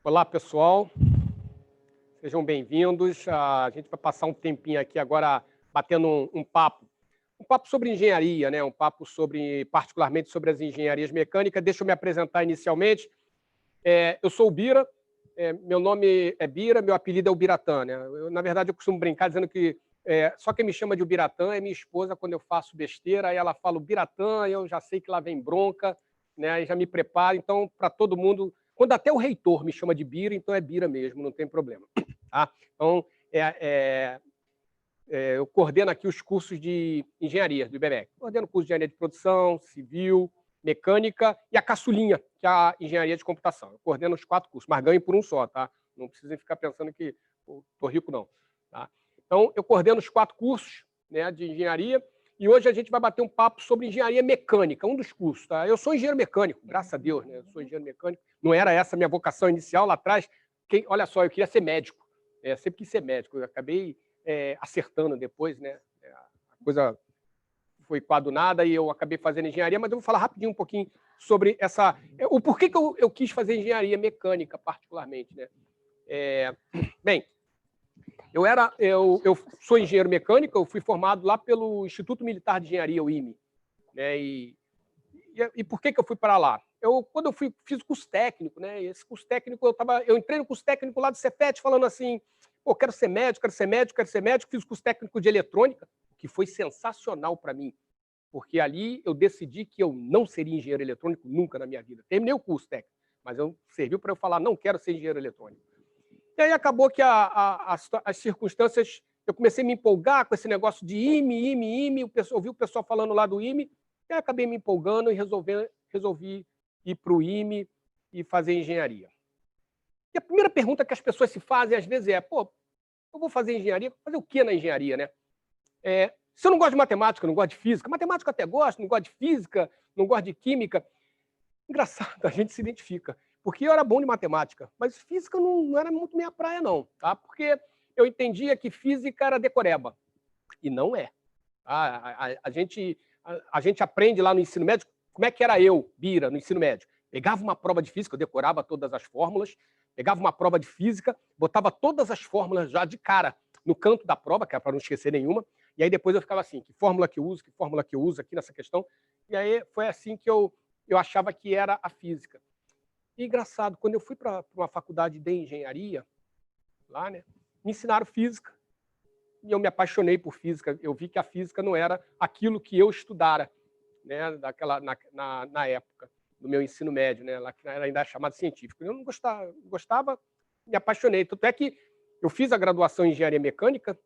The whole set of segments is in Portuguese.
Olá, pessoal. Sejam bem-vindos. A gente vai passar um tempinho aqui agora batendo um papo. Um papo sobre engenharia, né? Um papo particularmente sobre as engenharias mecânicas. Deixa eu me apresentar inicialmente. Eu sou o Bira, meu nome é Bira, meu apelido é o Biratã, né? Na verdade, eu costumo brincar dizendo que só quem me chama de o Biratã é minha esposa quando eu faço besteira, aí ela fala o Biratã, eu já sei que lá vem bronca, né? Aí já me preparo. Então, para todo mundo, quando até o reitor me chama de Bira, então é Bira mesmo, não tem problema. Tá? Então, eu coordeno aqui os cursos de engenharia do IBMEC. Coordeno o curso de engenharia de produção, civil, mecânica e a caçulinha, que é a engenharia de computação. Eu coordeno os 4 cursos, mas ganho por um só, tá? Não precisem ficar pensando que estou rico, não. Tá? Então, eu coordeno os 4 cursos, né, de engenharia, e hoje a gente vai bater um papo sobre engenharia mecânica, um dos cursos. Tá? Eu sou engenheiro mecânico, graças a Deus, né? Eu sou engenheiro mecânico. Não era essa a minha vocação inicial lá atrás. Olha só, eu queria ser médico. Sempre quis ser médico. Eu acabei acertando depois, né? A coisa foi coadunada e eu acabei fazendo engenharia, mas eu vou falar rapidinho um pouquinho sobre o porquê que eu quis fazer engenharia mecânica, particularmente, né? Bem, eu sou engenheiro mecânico, eu fui formado lá pelo Instituto Militar de Engenharia, o IME, né? E por que eu fui para lá? Quando eu fiz o curso técnico, né? Esse curso técnico, eu entrei no curso técnico lá do Cefet falando assim, pô, quero ser médico, quero ser médico, quero ser médico. Fiz o curso técnico de eletrônica, que foi sensacional para mim, porque ali eu decidi que eu não seria engenheiro eletrônico nunca na minha vida. Terminei o curso técnico, mas serviu para eu falar, não quero ser engenheiro eletrônico. E aí acabou que as circunstâncias, eu comecei a me empolgar com esse negócio de IME, ouvi o pessoal falando lá do IME, e aí acabei me empolgando e resolvi ir para o IME e fazer engenharia. E a primeira pergunta que as pessoas se fazem às vezes pô, eu vou fazer engenharia, fazer o que na engenharia, né? Se eu não gosto de matemática, não gosto de física, matemática eu até gosto, não gosto de física, não gosto de química. Engraçado, a gente se identifica. Porque eu era bom de matemática, mas física não era muito minha praia, não. Tá? Porque eu entendia que física era decoreba. E não é. Tá? A gente aprende lá no ensino médio, como é que era eu, Bira, no ensino médio. Pegava uma prova de física, eu decorava todas as fórmulas, pegava uma prova de física, botava todas as fórmulas já de cara no canto da prova, que era para não esquecer nenhuma, e aí depois eu ficava assim, que fórmula que eu uso aqui nessa questão. E aí foi assim que eu achava que era a física. E engraçado, quando eu fui para uma faculdade de engenharia, lá, né, me ensinaram física, e eu me apaixonei por física. Eu vi que a física não era aquilo que eu estudara, né, na época do meu ensino médio, né, lá que era ainda chamado científico. Eu não gostava, me apaixonei. Tanto é que eu fiz a graduação em engenharia mecânica,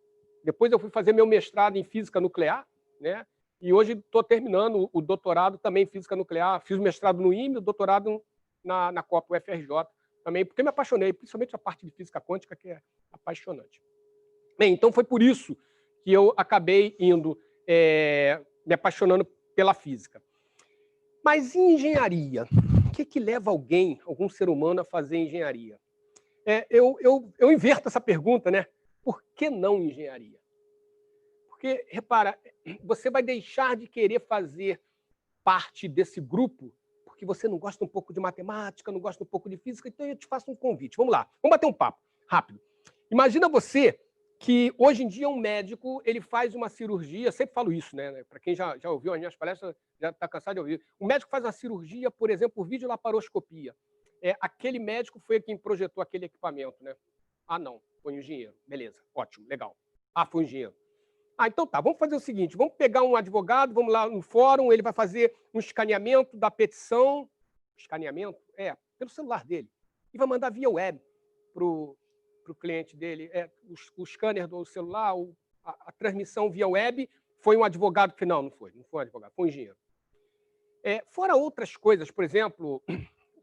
depois eu fui fazer meu mestrado em física nuclear, né, e hoje estou terminando o doutorado também em física nuclear. Fiz o mestrado no IME, o doutorado na Copa UFRJ também, porque me apaixonei, principalmente a parte de física quântica, que é apaixonante. Bem, então foi por isso que eu acabei me apaixonando pela física. Mas em engenharia, o que leva algum ser humano, a fazer engenharia? Eu inverto essa pergunta, né? Por que não engenharia? Porque, repara, você vai deixar de querer fazer parte desse grupo porque você não gosta um pouco de matemática, não gosta um pouco de física, então eu te faço um convite. Vamos lá, vamos bater um papo, rápido. Imagina você que hoje em dia um médico ele faz uma cirurgia, sempre falo isso, né? Para quem já ouviu as minhas palestras, já está cansado de ouvir. Um médico faz uma cirurgia, por exemplo, por videolaparoscopia. Aquele médico foi quem projetou aquele equipamento, né? Ah, não, foi um engenheiro. Beleza, ótimo, legal. Ah, foi um engenheiro. Então tá, vamos fazer o seguinte, vamos pegar um advogado, vamos lá no fórum, ele vai fazer um escaneamento da petição, escaneamento? Pelo celular dele, e vai mandar via web para o cliente dele. O scanner do celular, a transmissão via web, foi um advogado que não foi um advogado, foi um engenheiro. Fora outras coisas, por exemplo,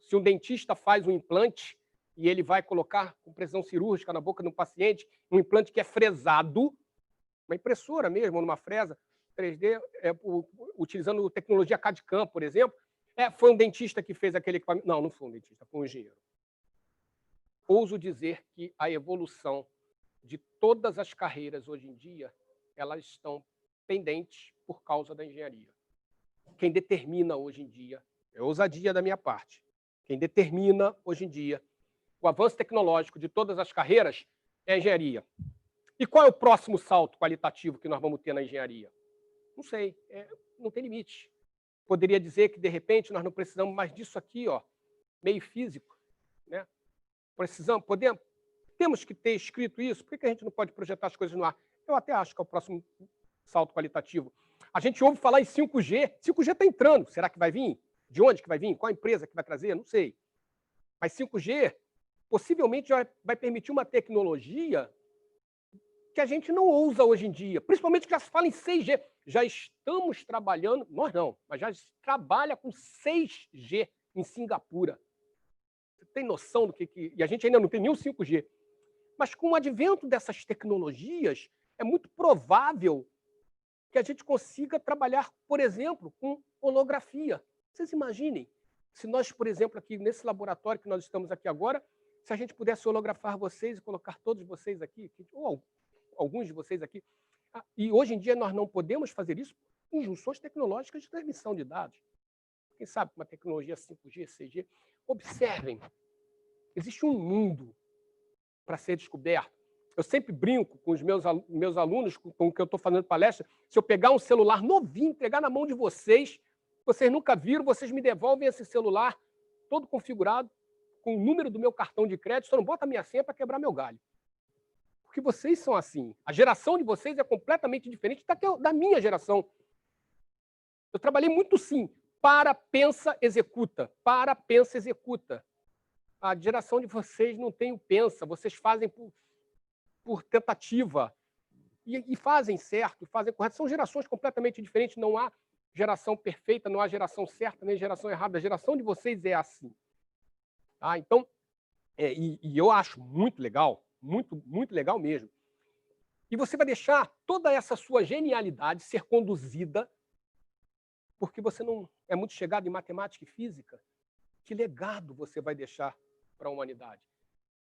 se um dentista faz um implante e ele vai colocar com precisão cirúrgica na boca de um paciente, um implante que é fresado, uma impressora mesmo, numa fresa 3D, utilizando tecnologia CAD/CAM, por exemplo, foi um dentista que fez aquele equipamento. Não foi um dentista, foi um engenheiro. Ouso dizer que a evolução de todas as carreiras hoje em dia, elas estão pendentes por causa da engenharia. Quem determina hoje em dia, é ousadia da minha parte, quem determina hoje em dia o avanço tecnológico de todas as carreiras é a engenharia. E qual é o próximo salto qualitativo que nós vamos ter na engenharia? Não sei, não tem limite. Poderia dizer que, de repente, nós não precisamos mais disso aqui, ó, meio físico. Né? Temos que ter escrito isso, por que a gente não pode projetar as coisas no ar? Eu até acho que é o próximo salto qualitativo. A gente ouve falar em 5G. 5G está entrando. Será que vai vir? De onde que vai vir? Qual a empresa que vai trazer? Não sei. Mas 5G possivelmente vai permitir uma tecnologia que a gente não usa hoje em dia. Principalmente que já se fala em 6G. Já estamos trabalhando, nós não, mas já se trabalha com 6G em Singapura. Você tem noção do que... E a gente ainda não tem nenhum 5G. Mas com o advento dessas tecnologias, é muito provável que a gente consiga trabalhar, por exemplo, com holografia. Vocês imaginem, se nós, por exemplo, aqui nesse laboratório que nós estamos aqui agora, se a gente pudesse holografar vocês e colocar todos vocês aqui, ou alguns de vocês aqui, e hoje em dia nós não podemos fazer isso em junções tecnológicas de transmissão de dados. Quem sabe com uma tecnologia 5G, 6G. Observem, existe um mundo para ser descoberto. Eu sempre brinco com os meus alunos, com o que eu estou fazendo palestra, se eu pegar um celular novinho, entregar na mão de vocês nunca viram, vocês me devolvem esse celular todo configurado, com o número do meu cartão de crédito, só não bota a minha senha para quebrar meu galho. Porque vocês são assim. A geração de vocês é completamente diferente da minha geração. Eu trabalhei muito, sim, para, pensa, executa. Para, pensa, executa. A geração de vocês não tem o pensa, vocês fazem por tentativa. E fazem certo, fazem correto. São gerações completamente diferentes, não há geração perfeita, não há geração certa, nem geração errada. A geração de vocês é assim. Tá? Então, e eu acho muito legal, muito, muito legal mesmo. E você vai deixar toda essa sua genialidade ser conduzida porque você não é muito chegado em matemática e física. Que legado você vai deixar para a humanidade?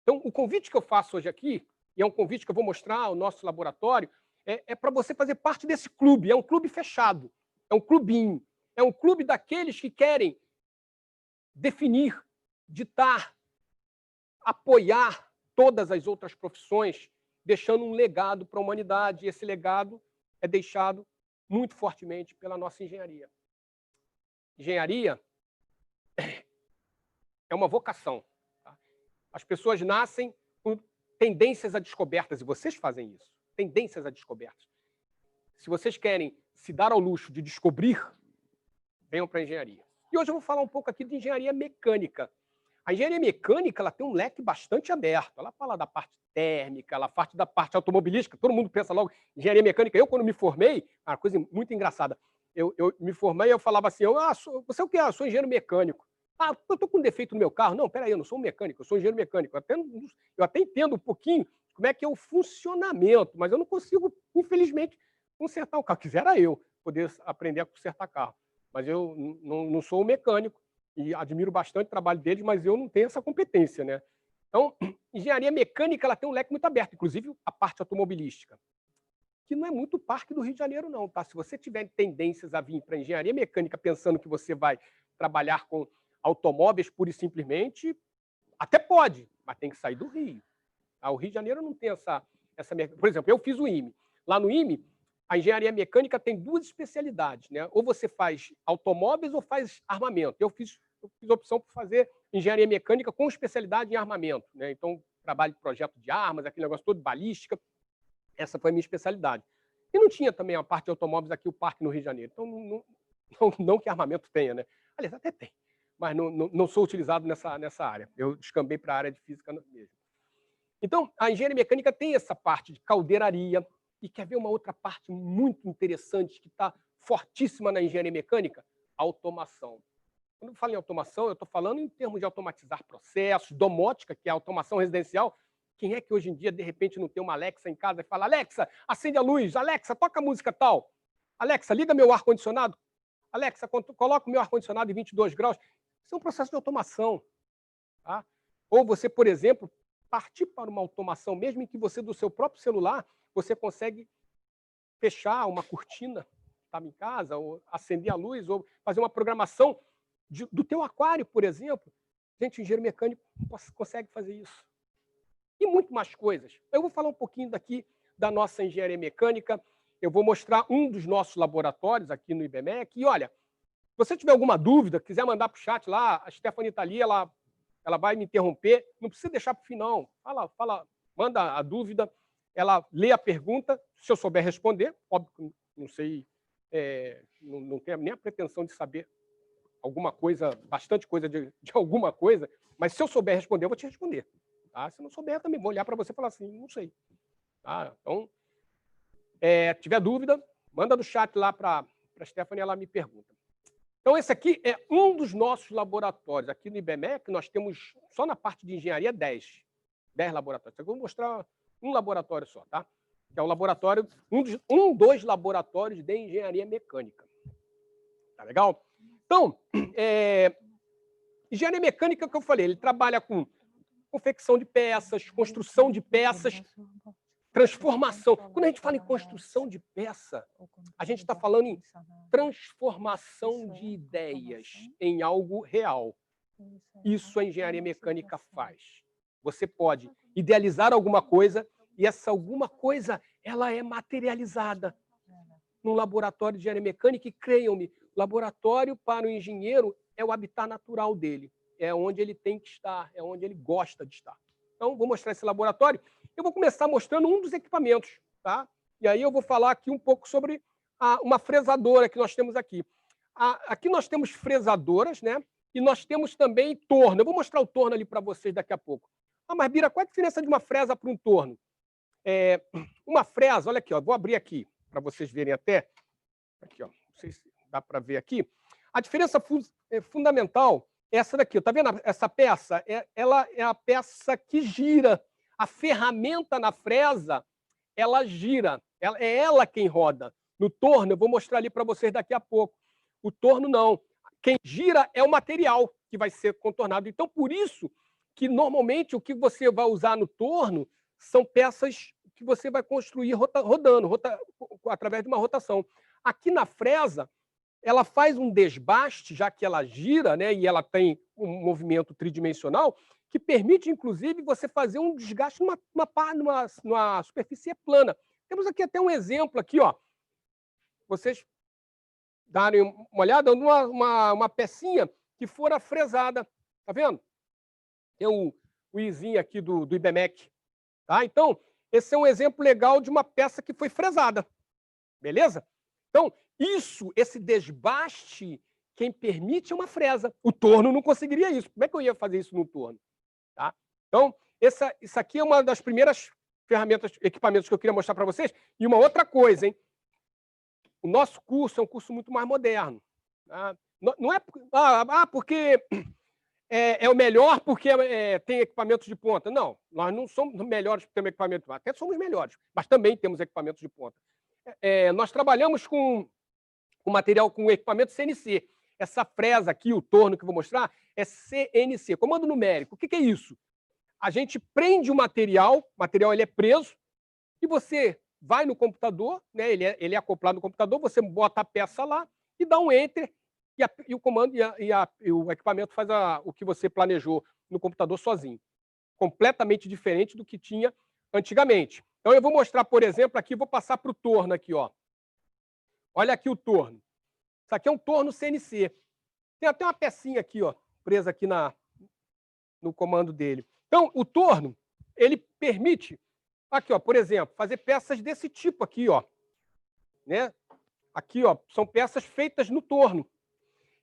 Então, o convite que eu faço hoje aqui, e é um convite que eu vou mostrar ao nosso laboratório, é para você fazer parte desse clube. É um clube fechado, é um clubinho. É um clube daqueles que querem definir, ditar, apoiar todas as outras profissões, deixando um legado para a humanidade. E esse legado é deixado muito fortemente pela nossa engenharia. Engenharia é uma vocação. Tá? As pessoas nascem com tendências a descobertas, e vocês fazem isso, tendências a descobertas. Se vocês querem se dar ao luxo de descobrir, venham para a engenharia. E hoje eu vou falar um pouco aqui de engenharia mecânica. A engenharia mecânica ela tem um leque bastante aberto. Ela fala da parte térmica, ela fala da parte automobilística. Todo mundo pensa logo em engenharia mecânica. Eu, quando me formei, uma coisa muito engraçada. Eu me formei e eu falava assim, você é o que? Eu sou engenheiro mecânico. Eu estou com um defeito no meu carro. Não, peraí, eu não sou um mecânico, eu sou um engenheiro mecânico. Eu até entendo um pouquinho como é que é o funcionamento, mas eu não consigo, infelizmente, consertar o carro. Quisera eu poder aprender a consertar carro. Mas eu não sou um mecânico e admiro bastante o trabalho deles, mas eu não tenho essa competência, né? Então, engenharia mecânica ela tem um leque muito aberto, inclusive a parte automobilística, que não é muito parque do Rio de Janeiro, não, tá? Se você tiver tendências a vir para engenharia mecânica pensando que você vai trabalhar com automóveis pura e simplesmente, até pode, mas tem que sair do Rio. Tá? O Rio de Janeiro não tem essa... Por exemplo, eu fiz o IME. Lá no IME, a engenharia mecânica tem duas especialidades, né? Ou você faz automóveis ou faz armamento. Eu fiz a opção por fazer engenharia mecânica com especialidade em armamento, né? Então, trabalho de projeto de armas, aquele negócio todo, balística. Essa foi a minha especialidade. E não tinha também a parte de automóveis aqui, o parque no Rio de Janeiro. Então, não que armamento tenha, né? Aliás, até tem, mas não sou utilizado nessa área. Eu descambei para a área de física mesmo. Então, a engenharia mecânica tem essa parte de caldeiraria, e quer ver uma outra parte muito interessante que está fortíssima na engenharia mecânica? A automação. Quando eu falo em automação, eu estou falando em termos de automatizar processos, domótica, que é a automação residencial. Quem é que hoje em dia, de repente, não tem uma Alexa em casa e fala, Alexa, acende a luz, Alexa, toca a música tal, Alexa, liga meu ar-condicionado, Alexa, coloca o meu ar-condicionado em 22 graus. Isso é um processo de automação. Tá? Ou você, por exemplo, partir para uma automação, mesmo em que você, do seu próprio celular, você consegue fechar uma cortina, estava em casa, ou acender a luz, ou fazer uma programação do teu aquário, por exemplo. Gente, o engenheiro mecânico consegue fazer isso. E muito mais coisas. Eu vou falar um pouquinho daqui da nossa engenharia mecânica. Eu vou mostrar um dos nossos laboratórios aqui no IBMEC. E, olha, se você tiver alguma dúvida, quiser mandar para o chat lá, a Stephanie está ali, ela vai me interromper. Não precisa deixar para o final. Manda a dúvida, ela lê a pergunta. Se eu souber responder, óbvio que não sei, não tenho nem a pretensão de saber alguma coisa, bastante coisa de alguma coisa, mas se eu souber responder, eu vou te responder. Tá? Se não souber, também vou olhar para você e falar assim, não sei. Tá? Então, tiver dúvida, manda no chat lá para a Stephanie, ela me pergunta. Então, esse aqui é um dos nossos laboratórios. Aqui no IBMEC, nós temos, só na parte de engenharia, 10 laboratórios. Eu vou mostrar um laboratório só, tá? Que é o laboratório, um dos laboratórios de engenharia mecânica. Tá legal? Então, engenharia mecânica, que eu falei, ele trabalha com confecção de peças, construção de peças, transformação. Quando a gente fala em construção de peça, a gente está falando em transformação de ideias em algo real. Isso a engenharia mecânica faz. Você pode idealizar alguma coisa e essa alguma coisa ela é materializada num laboratório de engenharia mecânica. E creiam-me, laboratório para o engenheiro é o habitat natural dele. É onde ele tem que estar, é onde ele gosta de estar. Então, vou mostrar esse laboratório. Eu vou começar mostrando um dos equipamentos, tá? E aí eu vou falar aqui um pouco sobre uma fresadora que nós temos aqui. Aqui nós temos fresadoras, né? E nós temos também torno. Eu vou mostrar o torno ali para vocês daqui a pouco. Mas, Bira, qual a diferença de uma fresa para um torno? Uma fresa, olha aqui, ó, vou abrir aqui para vocês verem até. Aqui, ó, não sei se dá para ver aqui. A diferença fundamental é essa daqui. Está vendo essa peça? Ela é a peça que gira. A ferramenta na fresa, ela gira. É ela quem roda. No torno, eu vou mostrar ali para vocês daqui a pouco. O torno, não. Quem gira é o material que vai ser contornado. Então, por isso que, normalmente, o que você vai usar no torno são peças que você vai construir rodando, através de uma rotação. Aqui na fresa, ela faz um desbaste, já que ela gira, né, e ela tem um movimento tridimensional, que permite, inclusive, você fazer um desgaste numa superfície plana. Temos aqui até um exemplo, aqui, ó. Vocês darem uma olhada numa pecinha que fora fresada. Tá vendo? Tem o izinho aqui do IBMEC. Tá? Então, esse é um exemplo legal de uma peça que foi fresada. Beleza? Então, esse desbaste, quem permite é uma fresa. O torno não conseguiria isso. Como é que eu ia fazer isso no torno? Tá? Então, isso aqui é uma das primeiras equipamentos que eu queria mostrar para vocês. E uma outra coisa, hein? O nosso curso é um curso muito mais moderno. Tá? Não é porque é o melhor porque tem equipamentos de ponta. Não, nós não somos melhores porque temos equipamento de ponta. Até somos melhores, mas também temos equipamentos de ponta. Nós trabalhamos com material, com equipamento CNC. Essa fresa aqui, o torno que eu vou mostrar, é CNC, comando numérico. O que é isso? A gente prende o material ele é preso, e você vai no computador, né, ele é acoplado no computador, você bota a peça lá e dá um Enter, e o comando e o equipamento faz o que você planejou no computador sozinho. Completamente diferente do que tinha antigamente. Então, eu vou mostrar, por exemplo, aqui, vou passar para o torno aqui, ó. Olha aqui o torno. Isso aqui é um torno CNC. Tem até uma pecinha aqui, ó, presa aqui no comando dele. Então, o torno, ele permite, aqui, ó, por exemplo, fazer peças desse tipo aqui, ó. Né? Aqui, ó, são peças feitas no torno.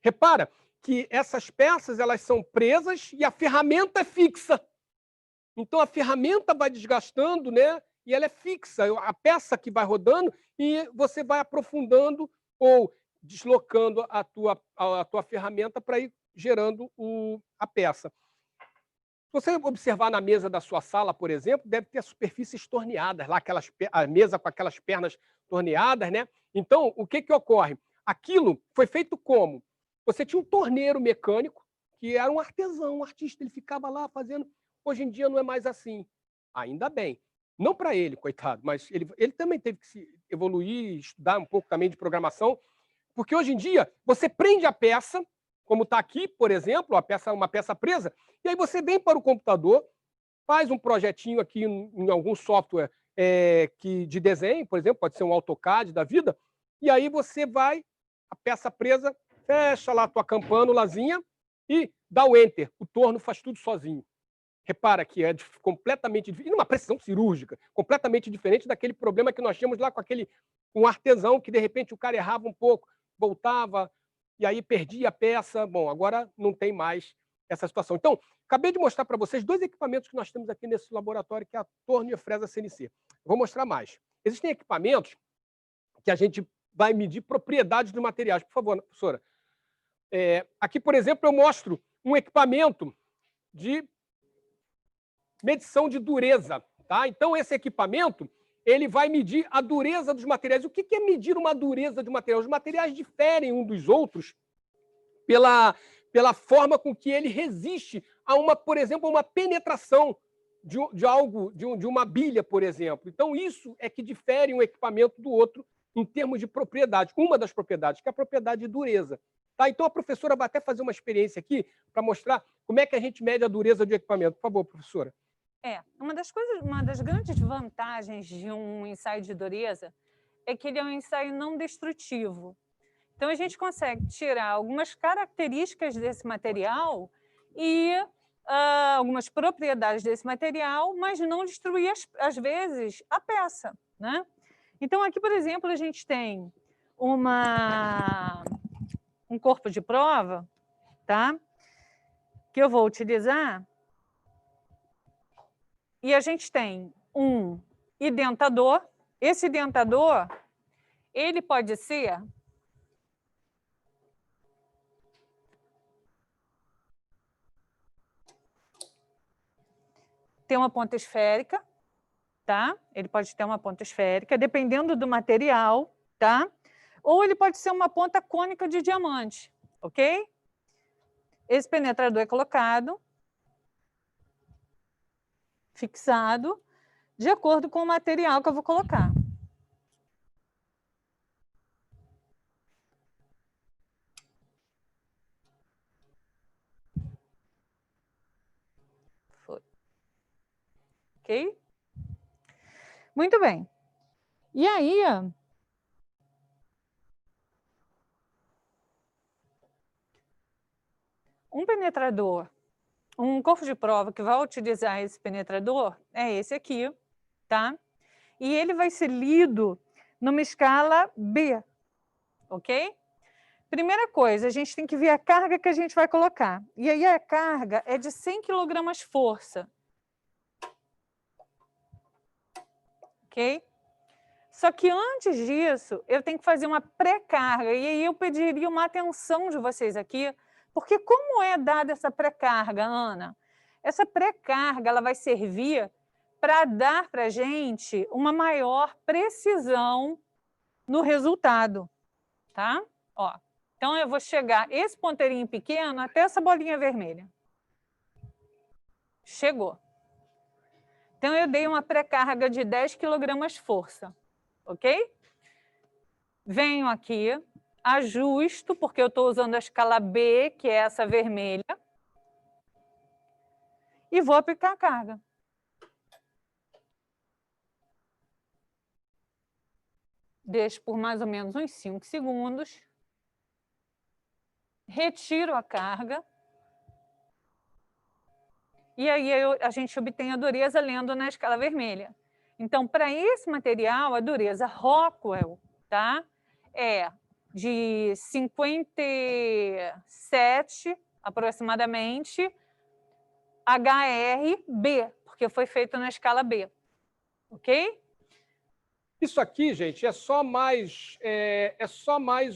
Repara que essas peças, elas são presas e a ferramenta é fixa. Então, a ferramenta vai desgastando, né? E ela é fixa, a peça que vai rodando, e você vai aprofundando ou deslocando a tua ferramenta para ir gerando a peça. Se você observar na mesa da sua sala, por exemplo, deve ter superfícies torneadas, lá a mesa com aquelas pernas torneadas, né? Então, o que ocorre? Aquilo foi feito como? Você tinha um torneiro mecânico, que era um artesão, um artista, ele ficava lá fazendo. Hoje em dia não é mais assim. Ainda bem. Não para ele, coitado, mas ele também teve que se evoluir, estudar um pouco também de programação, porque hoje em dia você prende a peça como está aqui, por exemplo, uma peça presa, e aí você vem para o computador, faz um projetinho aqui em algum software de desenho, por exemplo, pode ser um AutoCAD da vida, e aí você vai, a peça presa, fecha lá a tua campânulazinha e dá o Enter. O torno faz tudo sozinho. Repara que é completamente diferente, numa precisão cirúrgica, completamente diferente daquele problema que nós tínhamos lá com um artesão que, de repente, o cara errava um pouco, voltava, e aí perdia a peça. Bom, agora não tem mais essa situação. Então, acabei de mostrar para vocês 2 equipamentos que nós temos aqui nesse laboratório, que é a torno e a fresa CNC. Vou mostrar mais. Existem equipamentos que a gente vai medir propriedades dos materiais. Por favor, professora. Aqui, por exemplo, eu mostro um equipamento de medição de dureza. Tá? Então, esse equipamento ele vai medir a dureza dos materiais. O que é medir uma dureza de material? Os materiais diferem uns dos outros pela forma com que ele resiste a por exemplo, uma penetração de algo, de uma bilha, por exemplo. Então, isso é que difere um equipamento do outro em termos de propriedade. Uma das propriedades, que é a propriedade de dureza. Tá? Então, a professora vai até fazer uma experiência aqui para mostrar como é que a gente mede a dureza de equipamento. Por favor, professora. Uma das grandes vantagens de um ensaio de dureza é que ele é um ensaio não destrutivo. Então, a gente consegue tirar algumas características desse material e algumas propriedades desse material, mas não destruir, às vezes, a peça. Né? Então, aqui, por exemplo, a gente tem um corpo de prova, tá? Que eu vou utilizar. E a gente tem um identador. Esse identador, ele pode ser ter uma ponta esférica, tá? Ele pode ter uma ponta esférica, dependendo do material, tá? Ou ele pode ser uma ponta cônica de diamante, ok? Esse penetrador é colocado, fixado, de acordo com o material que eu vou colocar. Foi. Ok? Muito bem. E aí, um penetrador, um corpo de prova que vai utilizar esse penetrador é esse aqui, tá? E ele vai ser lido numa escala B, ok? Primeira coisa, a gente tem que ver a carga que a gente vai colocar. E aí a carga é de 100 kg força. Ok? Só que antes disso, eu tenho que fazer uma pré-carga. E aí eu pediria uma atenção de vocês aqui, porque como é dada essa pré-carga, Ana? Essa pré-carga ela vai servir para dar para a gente uma maior precisão no resultado. Tá? Ó, então, eu vou chegar esse ponteirinho pequeno até essa bolinha vermelha. Chegou. Então, eu dei uma pré-carga de 10 kg força. Ok? Venho aqui, ajusto, porque eu estou usando a escala B, que é essa vermelha, e vou aplicar a carga. Deixo por mais ou menos uns 5 segundos. Retiro a carga. E aí a gente obtém a dureza lendo na escala vermelha. Então, para esse material, a dureza Rockwell, tá? É de 57, aproximadamente, HRB, porque foi feito na escala B. Ok? Isso aqui, gente, é só mais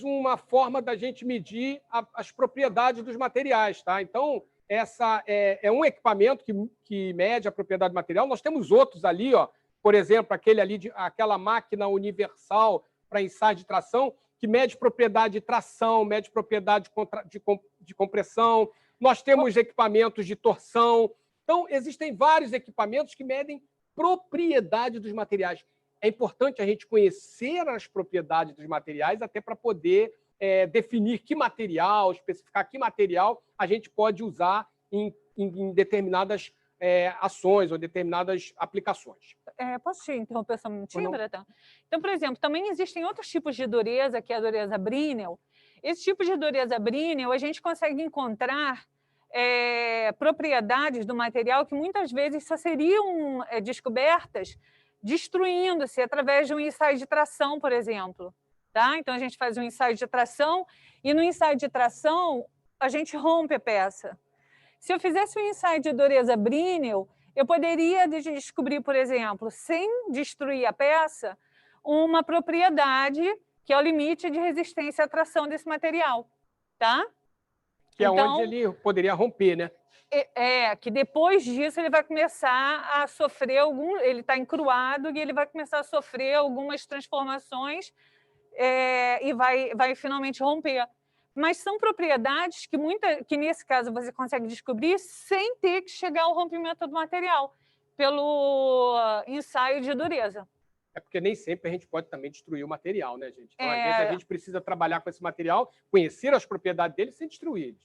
uma forma da gente medir as propriedades dos materiais, tá? Então, essa é um equipamento que mede a propriedade do material. Nós temos outros ali, ó, por exemplo, aquela máquina universal para ensaio de tração, que mede propriedade de tração, mede propriedade de compressão. Nós temos equipamentos de torção. Então, existem vários equipamentos que medem propriedade dos materiais. É importante a gente conhecer as propriedades dos materiais até para poder definir que material, especificar que material a gente pode usar em determinadas ações ou determinadas aplicações. Posso te interromper só um minutinho, Bretão? Então, por exemplo, também existem outros tipos de dureza, que é a dureza Brinell. Esse tipo de dureza Brinell, a gente consegue encontrar propriedades do material que muitas vezes só seriam descobertas destruindo-se através de um ensaio de tração, por exemplo. Tá? Então, a gente faz um ensaio de tração e no ensaio de tração a gente rompe a peça. Se eu fizesse um ensaio de dureza Brinell, eu poderia descobrir, por exemplo, sem destruir a peça, uma propriedade que é o limite de resistência à tração desse material. Tá? Que é onde ele poderia romper, né? Que depois disso ele vai começar a sofrer ele está encruado e ele vai começar a sofrer algumas transformações e vai finalmente romper. Mas são propriedades que, nesse caso, você consegue descobrir sem ter que chegar ao rompimento do material, pelo ensaio de dureza. Porque nem sempre a gente pode também destruir o material, né, gente? Então, às vezes, a gente precisa trabalhar com esse material, conhecer as propriedades dele sem destruir eles.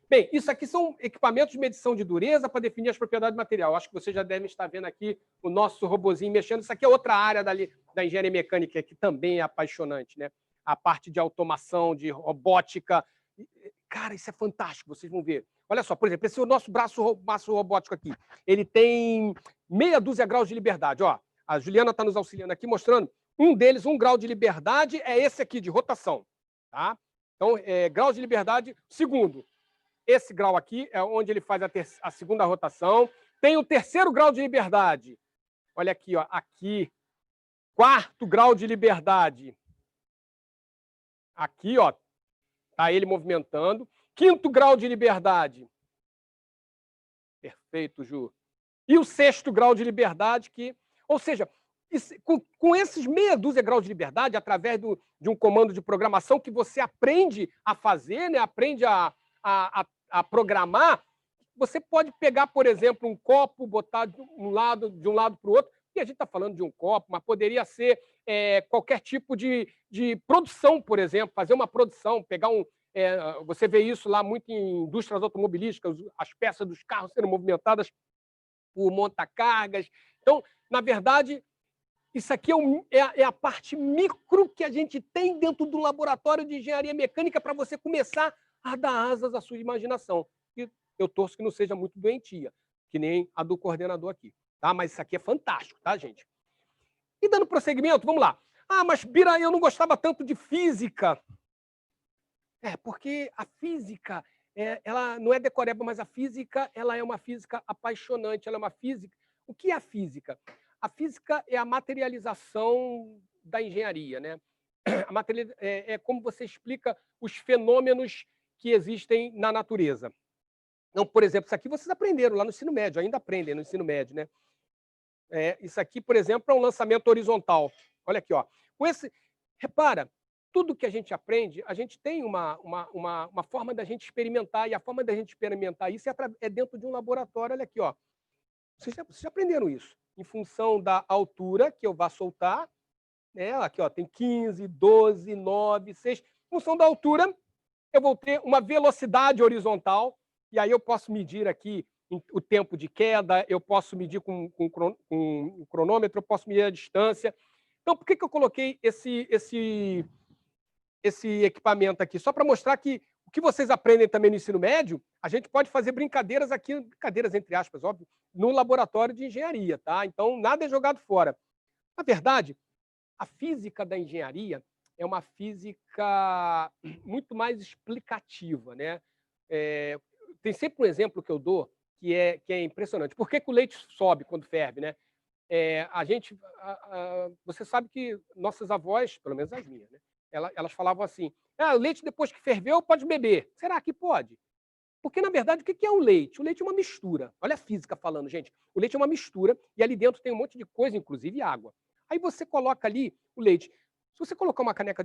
Bem, isso aqui são equipamentos de medição de dureza para definir as propriedades do material. Acho que vocês já devem estar vendo aqui o nosso robozinho mexendo. Isso aqui é outra área da engenharia mecânica que também é apaixonante, né? A parte de automação, de robótica. Cara, isso é fantástico, vocês vão ver. Olha só, por exemplo, esse é o nosso braço robótico aqui. Ele tem meia dúzia de graus de liberdade. Ó, a Juliana está nos auxiliando aqui, mostrando. Um deles, 1 grau de liberdade, é esse aqui, de rotação. Tá? Então, graus de liberdade. Segundo, esse grau aqui é onde ele faz a segunda rotação. Tem o 3º grau de liberdade. Olha aqui, ó, aqui. 4º grau de liberdade. Aqui, ó, tá ele movimentando. 5º grau de liberdade. Perfeito, Ju. E o 6º grau de liberdade, ou seja, com esses meia dúzia de graus de liberdade, através de um comando de programação que você aprende a fazer, né? Aprende a programar, você pode pegar, por exemplo, um copo, botar de um lado para o outro, e a gente está falando de um copo, mas poderia ser qualquer tipo de produção, por exemplo, fazer uma produção, pegar você vê isso lá muito em indústrias automobilísticas, as peças dos carros sendo movimentadas por montacargas. Então, na verdade, isso aqui é a parte micro que a gente tem dentro do laboratório de engenharia mecânica para você começar a dar asas à sua imaginação. E eu torço que não seja muito doentia, que nem a do coordenador aqui. Tá? Mas isso aqui é fantástico, tá, gente? E dando prosseguimento, vamos lá. Ah, mas Bira, eu não gostava tanto de física. Porque a física, ela não é decoreba, mas a física, ela é uma física apaixonante, ela é uma física... O que é a física? A física é a materialização da engenharia, né? É como você explica os fenômenos que existem na natureza. Então, por exemplo, isso aqui vocês aprenderam lá no ensino médio, ainda aprendem no ensino médio, né? Isso aqui, por exemplo, é um lançamento horizontal. Olha aqui, ó. Repara, tudo que a gente aprende, a gente tem uma forma da gente experimentar, e a forma da gente experimentar isso é dentro de um laboratório. Olha aqui, ó. Vocês já aprenderam isso. Em função da altura que eu vá soltar, né? Aqui, ó, tem 15, 12, 9, 6. Em função da altura, eu vou ter uma velocidade horizontal, e aí eu posso medir aqui o tempo de queda, eu posso medir com um cronômetro, eu posso medir a distância. Então, por que eu coloquei esse equipamento aqui? Só para mostrar que o que vocês aprendem também no ensino médio, a gente pode fazer brincadeiras aqui, brincadeiras entre aspas, óbvio, no laboratório de engenharia, tá? Então, nada é jogado fora. Na verdade, a física da engenharia é uma física muito mais explicativa, né? Tem sempre um exemplo que eu dou que é impressionante. Por que o leite sobe quando ferve, né? Você sabe que nossas avós, pelo menos as minhas, né? Elas falavam assim: o leite depois que ferveu pode beber. Será que pode? Porque, na verdade, o que é o leite? O leite é uma mistura. Olha a física falando, gente. O leite é uma mistura e ali dentro tem um monte de coisa, inclusive água. Aí você coloca ali o leite. Se você colocar uma caneca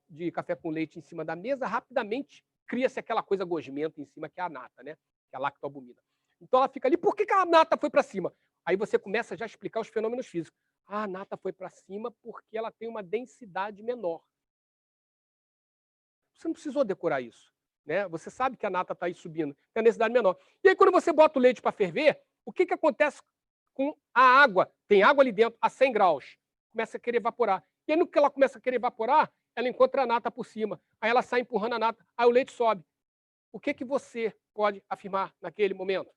de café com leite em cima da mesa, rapidamente cria-se aquela coisa gosmenta em cima, que é a nata, né? Que é a lactobumina. Então ela fica ali. Por que a nata foi para cima? Aí você começa já a explicar os fenômenos físicos. A nata foi para cima porque ela tem uma densidade menor. Você não precisou decorar isso. Né? Você sabe que a nata está aí subindo, tem a densidade menor. E aí, quando você bota o leite para ferver, o que acontece com a água? Tem água ali dentro a 100 graus. Começa a querer evaporar. E aí, no que ela começa a querer evaporar, ela encontra a nata por cima. Aí ela sai empurrando a nata, aí o leite sobe. O que você pode afirmar naquele momento?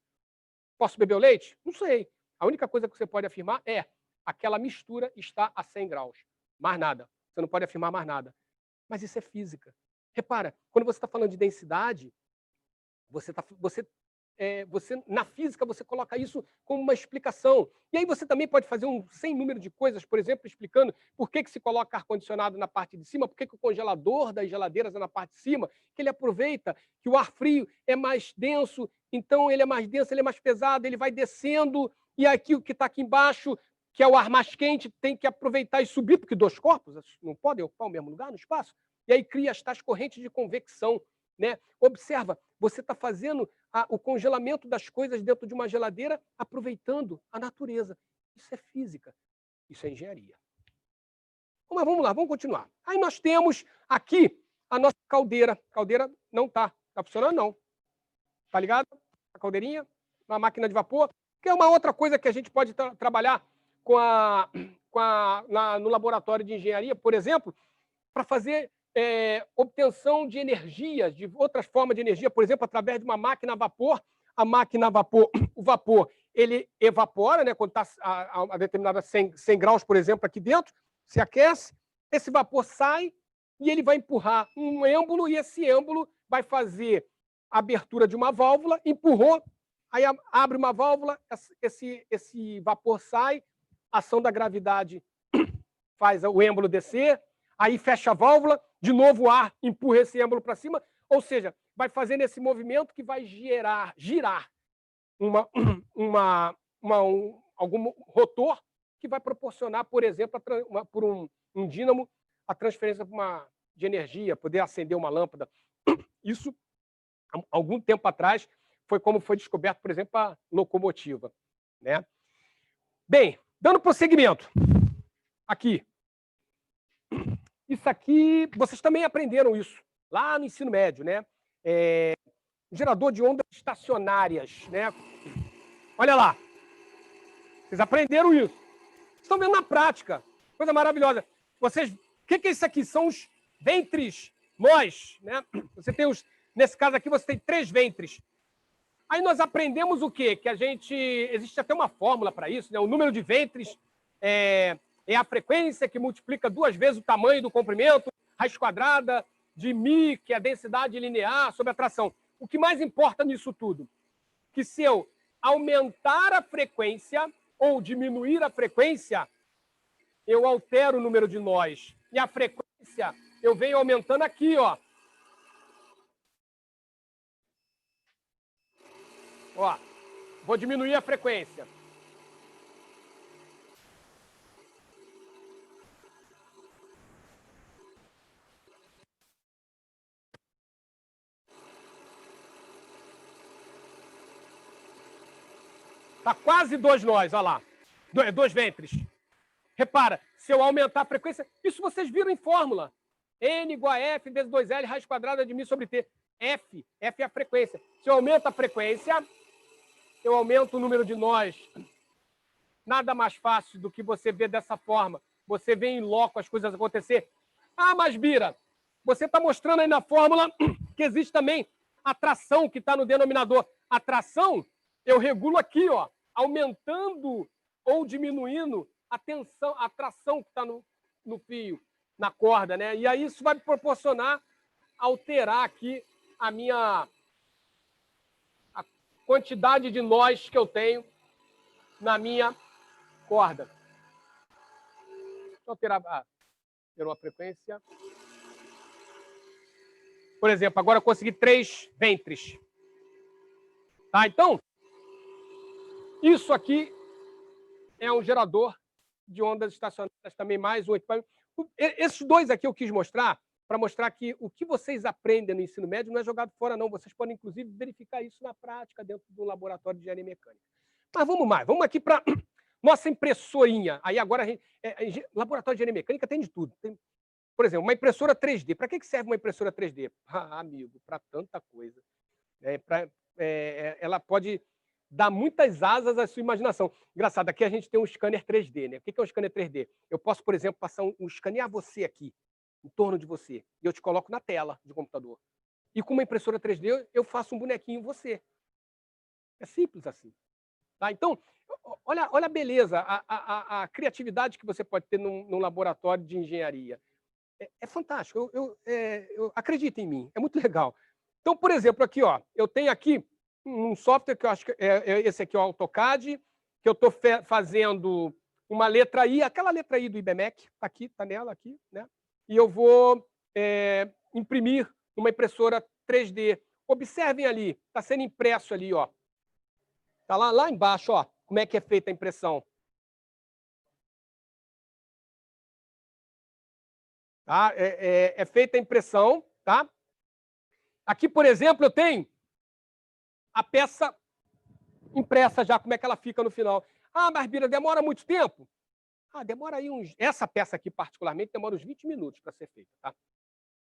Posso beber o leite? Não sei. A única coisa que você pode afirmar é aquela mistura está a 100 graus. Mais nada. Você não pode afirmar mais nada. Mas isso é física. Repara, quando você está falando de densidade, você na física você coloca isso como uma explicação. E aí você também pode fazer um sem número de coisas, por exemplo, explicando por que se coloca ar-condicionado na parte de cima, por que o congelador das geladeiras é na parte de cima, que ele aproveita que o ar frio é mais denso, então ele é mais denso, ele é mais pesado, ele vai descendo, e aqui o que está aqui embaixo, que é o ar mais quente, tem que aproveitar e subir, porque dois corpos não podem ocupar o mesmo lugar no espaço, e aí cria as tais correntes de convecção. Né? Observa, você está fazendo o congelamento das coisas dentro de uma geladeira, aproveitando a natureza. Isso é física, isso é engenharia. Mas vamos lá, vamos continuar. Aí nós temos aqui a nossa caldeira. A caldeira não está funcionando, não. Tá ligado? A caldeirinha, uma máquina de vapor, que é uma outra coisa que a gente pode trabalhar no laboratório de engenharia, por exemplo, para fazer obtenção de energia, de outras formas de energia, por exemplo, através de uma máquina a vapor. A máquina a vapor, o vapor, ele evapora, né, quando está a determinada 100 graus, por exemplo, aqui dentro, se aquece, esse vapor sai e ele vai empurrar um êmbolo, e esse êmbolo vai fazer a abertura de uma válvula, empurrou, aí abre uma válvula, esse vapor sai, a ação da gravidade faz o êmbolo descer, aí fecha a válvula, de novo o ar empurra esse êmbolo para cima, ou seja, vai fazendo esse movimento que vai girar algum rotor que vai proporcionar, por exemplo, por um dínamo, a transferência de energia, poder acender uma lâmpada. Isso, algum tempo atrás, foi como foi descoberto, por exemplo, a locomotiva. Né? Bem, dando prosseguimento, aqui. Isso aqui, vocês também aprenderam isso lá no ensino médio, né? Gerador de ondas estacionárias, né? Olha lá. Vocês aprenderam isso. Estão vendo na prática. Coisa maravilhosa. O que é isso aqui? São os ventres nós, né? Você tem nesse caso aqui, você tem 3 ventres. Aí nós aprendemos o quê? Que existe até uma fórmula para isso, né? O número de ventres é a frequência que multiplica 2 vezes o tamanho do comprimento, raiz quadrada de μ, que é a densidade linear sobre a tração. O que mais importa nisso tudo? Que se eu aumentar a frequência ou diminuir a frequência, eu altero o número de nós. E a frequência eu venho aumentando aqui, ó. Ó, vou diminuir a frequência. Está quase 2 nós, olha lá. 2 ventres. Repara, se eu aumentar a frequência, isso vocês viram em fórmula. N igual a F vezes 2L, raiz quadrada de μ sobre T. F é a frequência. Se eu aumento a frequência, eu aumento o número de nós. Nada mais fácil do que você ver dessa forma. Você vê em loco as coisas acontecer. Ah, mas Bira, você está mostrando aí na fórmula que existe também a tração que está no denominador. A tração, eu regulo aqui, ó, aumentando ou diminuindo a tensão, a tração que está no fio, na corda, né? E aí isso vai me proporcionar alterar aqui a quantidade de nós que eu tenho na minha corda. Deixa eu alterar uma frequência. Por exemplo, agora eu consegui 3 ventres. Tá? Então, isso aqui é um gerador de ondas estacionárias também, mais um equipamento. Esses 2 aqui eu quis mostrar, para mostrar que o que vocês aprendem no ensino médio não é jogado fora, não. Vocês podem, inclusive, verificar isso na prática dentro do laboratório de engenharia mecânica. Mas vamos mais. Vamos aqui para nossa impressorinha. Aí agora, laboratório de engenharia mecânica tem de tudo. Por exemplo, uma impressora 3D. Para que serve uma impressora 3D? Ah, amigo, para tanta coisa. Ela pode dar muitas asas à sua imaginação. Engraçado, aqui a gente tem um scanner 3D. Né? O que é um scanner 3D? Eu posso, por exemplo, passar escanear você aqui, em torno de você, e eu te coloco na tela do computador. E com uma impressora 3D, eu faço um bonequinho em você. É simples assim. Tá? Então, olha a beleza, a criatividade que você pode ter num laboratório de engenharia. É fantástico. Eu acredito em mim. É muito legal. Então, por exemplo, aqui, ó, eu tenho aqui um software que eu acho que é esse aqui, o AutoCAD, que eu estou fazendo uma letra I, aquela letra I do IBMEC, está aqui, está nela aqui, né? E eu vou imprimir numa impressora 3D. Observem ali, está sendo impresso ali, ó. Está lá embaixo, ó, como é que é feita a impressão. Tá? É feita a impressão, tá? Aqui, por exemplo, eu tenho a peça impressa já, como é que ela fica no final. Ah, mas Bira, demora muito tempo? Ah, demora aí uns... Essa peça aqui, particularmente, demora uns 20 minutos para ser feita, tá?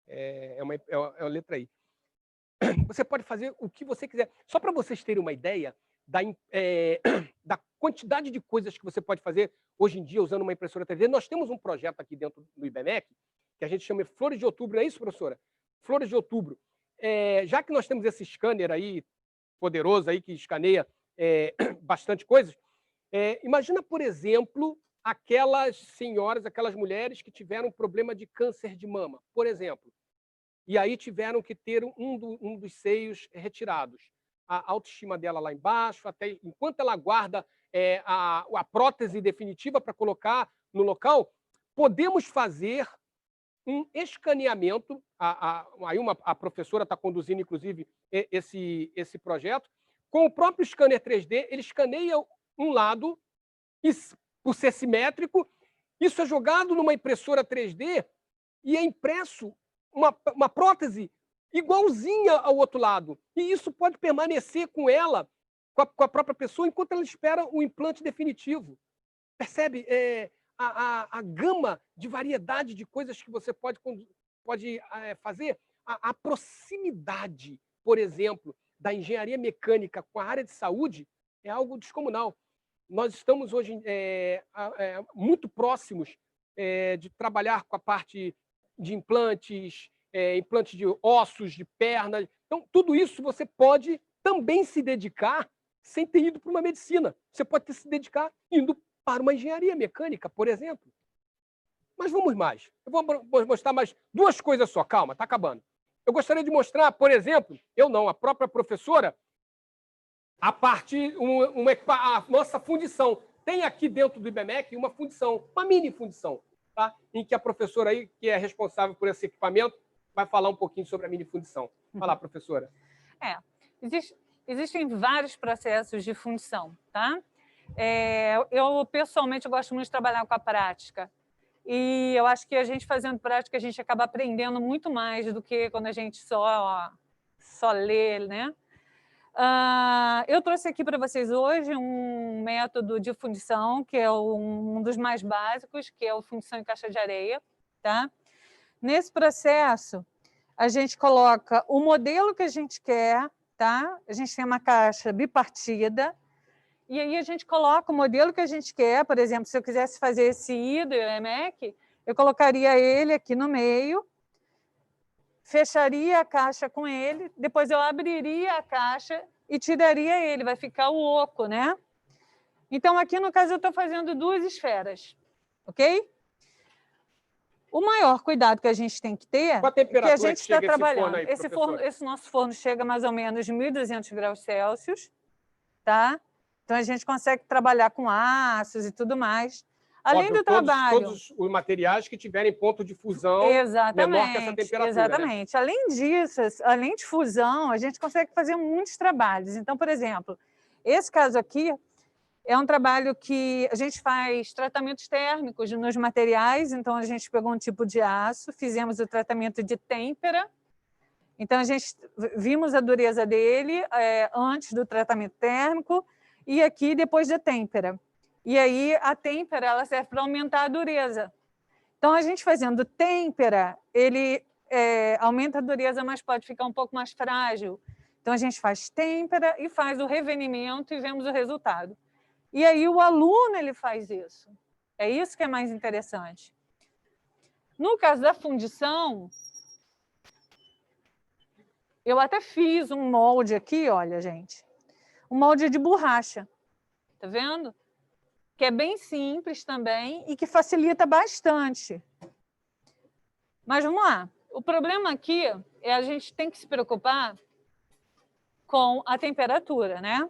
É uma letra I. Você pode fazer o que você quiser. Só para vocês terem uma ideia da quantidade de coisas que você pode fazer hoje em dia usando uma impressora 3D. Nós temos um projeto aqui dentro do IBMEC que a gente chama de Flores de Outubro. Não é isso, professora? Flores de Outubro. Já que nós temos esse scanner aí, poderoso, aí, que escaneia bastante coisas, imagina, por exemplo, aquelas senhoras, aquelas mulheres que tiveram problema de câncer de mama, por exemplo. E aí tiveram que ter um dos seios retirados. A autoestima dela lá embaixo, até enquanto ela guarda a prótese definitiva para colocar no local, podemos fazer um escaneamento. Aí a professora está conduzindo, inclusive, esse projeto. Com o próprio scanner 3D, ele escaneia um lado, e, por ser simétrico, isso é jogado numa impressora 3D e é impresso uma prótese igualzinha ao outro lado. E isso pode permanecer com ela, com a própria pessoa, enquanto ela espera o implante definitivo. Percebe a gama de variedade de coisas que você pode fazer? A proximidade, por exemplo, da engenharia mecânica com a área de saúde é algo descomunal. Nós estamos hoje muito próximos de trabalhar com a parte de implantes, implantes de ossos, de pernas. Então, tudo isso você pode também se dedicar sem ter ido para uma medicina. Você pode se dedicar indo para uma engenharia mecânica, por exemplo. Mas vamos mais. Eu vou mostrar mais duas coisas só. Calma, está acabando. Eu gostaria de mostrar, por exemplo, a própria professora, a nossa fundição. Tem aqui dentro do IBMEC uma fundição, uma mini fundição, tá? Em que a professora aí, que é responsável por esse equipamento, vai falar um pouquinho sobre a mini fundição. Vai lá, professora. Existem vários processos de fundição, tá? Eu, pessoalmente, gosto muito de trabalhar com a prática. E eu acho que a gente fazendo prática, a gente acaba aprendendo muito mais do que quando a gente só lê, né? Eu trouxe aqui para vocês hoje um método de fundição, que é um dos mais básicos, que é a fundição em caixa de areia. Tá? Nesse processo, a gente coloca o modelo que a gente quer, tá? A gente tem uma caixa bipartida, e aí a gente coloca o modelo que a gente quer. Por exemplo, se eu quisesse fazer esse I do IBMEC, eu colocaria ele aqui no meio, fecharia a caixa com ele, depois eu abriria a caixa e tiraria ele, vai ficar o oco, né? Então, aqui no caso, eu estou fazendo duas esferas, ok? O maior cuidado que a gente tem que ter é que a gente está trabalhando. Esse nosso forno chega mais ou menos 1.200 graus Celsius, tá? Então, a gente consegue trabalhar com aços e tudo mais. Além do trabalho... Todos os materiais que tiverem ponto de fusão menor que essa temperatura. Exatamente. Né? Além disso, além de fusão, a gente consegue fazer muitos trabalhos. Então, por exemplo, esse caso aqui é um trabalho que a gente faz tratamentos térmicos nos materiais. Então, a gente pegou um tipo de aço, fizemos o tratamento de têmpera. Então, a gente vimos a dureza dele antes do tratamento térmico e aqui depois da têmpera. E aí, a têmpera ela serve para aumentar a dureza. Então, a gente fazendo têmpera, ele aumenta a dureza, mas pode ficar um pouco mais frágil. Então, a gente faz têmpera e faz o revenimento e vemos o resultado. E aí o aluno ele faz isso. É isso que é mais interessante. No caso da fundição, eu até fiz um molde aqui, olha, gente. Um molde de borracha. Tá vendo? Que é bem simples também e que facilita bastante. Mas vamos lá. O problema aqui é a gente tem que se preocupar com a temperatura, né?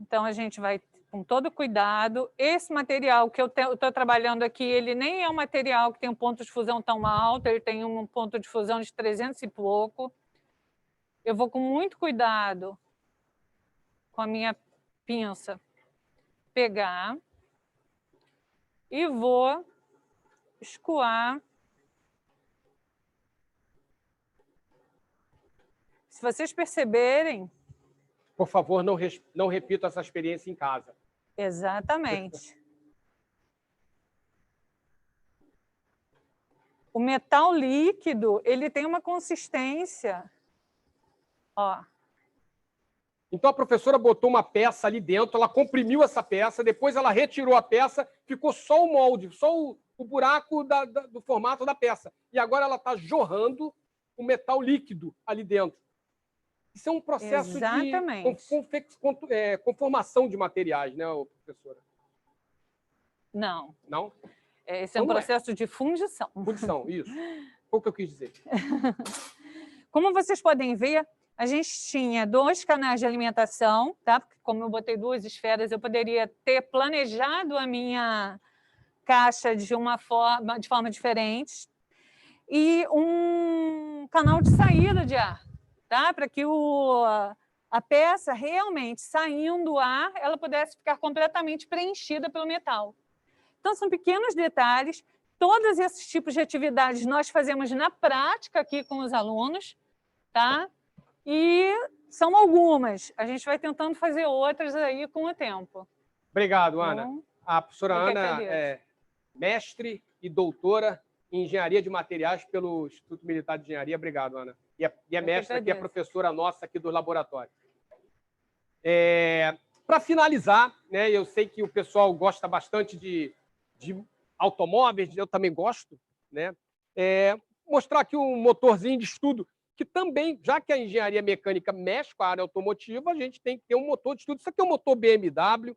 Então, a gente vai com todo cuidado. Esse material que eu estou trabalhando aqui, ele nem é um material que tem um ponto de fusão tão alto, ele tem um ponto de fusão de 300 e pouco. Eu vou com muito cuidado com a minha pinça pegar e vou escoar. Se vocês perceberem... Por favor, não repita essa experiência em casa. Exatamente. O metal líquido, ele tem uma consistência... Ó. Então, a professora botou uma peça ali dentro, ela comprimiu essa peça, depois ela retirou a peça, ficou só o molde, só o buraco do formato da peça. E agora ela está jorrando o metal líquido ali dentro. Isso é um processo Exatamente. de conformação de materiais, né, professora? Não. Não? Esse é um processo de fundição. Fundição, isso. Foi o que eu quis dizer. Como vocês podem ver, a gente tinha 2 canais de alimentação, tá? Porque como eu botei 2 esferas, eu poderia ter planejado a minha caixa de forma diferente. E um canal de saída de ar, tá? Para que a peça realmente, saindo o ar, ela pudesse ficar completamente preenchida pelo metal. Então, são pequenos detalhes. Todos esses tipos de atividades nós fazemos na prática aqui com os alunos, tá? E são algumas. A gente vai tentando fazer outras aí com o tempo. Obrigado, Ana. A professora Ana é mestre e doutora em Engenharia de Materiais pelo Instituto Militar de Engenharia. Obrigado, Ana. E a mestra aqui, a professora nossa aqui do laboratório. Para finalizar, né, eu sei que o pessoal gosta bastante de automóveis, eu também gosto, né? Mostrar aqui um motorzinho de estudo, que também, já que a engenharia mecânica mexe com a área automotiva, a gente tem que ter um motor de estudo. Isso aqui é um motor BMW,